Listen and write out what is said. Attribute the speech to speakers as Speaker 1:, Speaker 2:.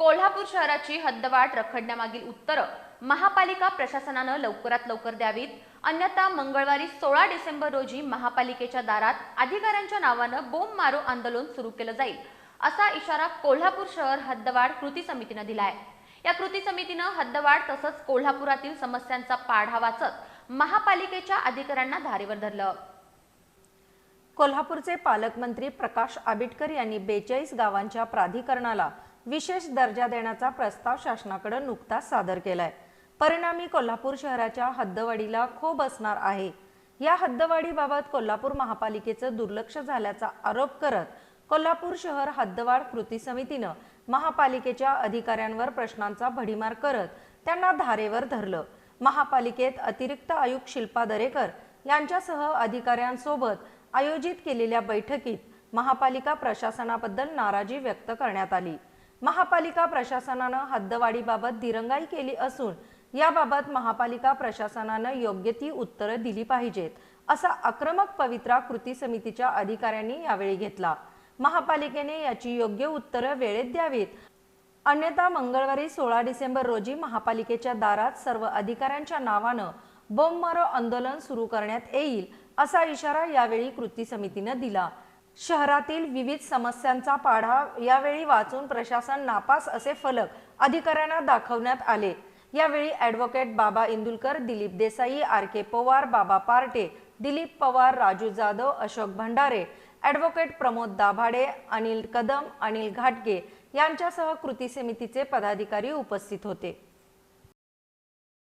Speaker 1: कोल्हापूर शहराची हद्दवाढ रखडण्यामागील उत्तरं महापालिका प्रशासनानं लवकरात लवकर द्यावीत, अन्यथा मंगळवारी 16 डिसेंबर रोजी महापालिकेच्या दारात अधिकाऱ्यांच्या नावानं बोंब मारो आंदोलन सुरू केलं जाईल, असा इशारा कोल्हापूर शहर हद्दवाढ कृती समितीनं दिला आहे। या कृती समितीनं हद्दवाढ तसंच कोल्हापुरातील समस्यांचा पाढा वाचत महापालिकेच्या अधिकाऱ्यांना धारेवर धरलं।
Speaker 2: कोल्हापूरचे पालकमंत्री प्रकाश आबिटकर यांनी 42 गावांच्या प्राधिकरणाला विशेष दर्जा देण्याचा प्रस्ताव शासनाकडे नुकताच सादर केलाय। परिणामी कोल्हापूर शहराच्या हद्दवाढीला खो बसणार आहे। या हद्दवाढीबाबत कोल्हापूर महापालिकेचं दुर्लक्ष झाल्याचा आरोप करत कोल्हापूर शहर हद्दवाढ कृती समितीनं महापालिकेच्या अधिकाऱ्यांवर प्रश्नांचा भडीमार करत त्यांना धारेवर धरलं। महापालिकेत अतिरिक्त आयुक्त शिल्पा दरेकर यांच्यासह अधिकाऱ्यांसोबत आयोजित केलेल्या बैठकीत महापालिका प्रशासनाबद्दल नाराजी व्यक्त करण्यात आली। महापालिका प्रशासनानं हद्दवाढीबाबत दिरंगाई केली असून याबाबत महापालिका प्रशासनानं योग्य ती उत्तरं दिली पाहिजेत, असा आक्रमक पवित्रा कृती समितीच्या अधिकाऱ्यांनी यावेळी घेतला। महापालिकेने याची योग्य उत्तरं वेळेत द्यावीत, अन्यथा मंगळवारी 16 डिसेंबर रोजी महापालिकेच्या दारात सर्व अधिकाऱ्यांच्या नावानं बोंब मारो आंदोलन सुरू करण्यात येईल, असा इशारा यावेळी कृती समितीनं दिला। शहरातील विविध समस्यांचा पाढा यावेळी वाचून प्रशासन नापास असे फलक अधिकाऱ्यांना दाखवण्यात आले। यावेळी ॲडव्होकेट बाबा इंदुलकर, दिलीप देसाई, आर.के. पवार, बाबा पार्टे, दिलीप पवार, राजू जाधव, अशोक भंडारे, ॲडव्होकेट प्रमोद दाभाडे, अनिल कदम, अनिल घाटगे यांच्यासह कृती समितीचे पदाधिकारी उपस्थित होते।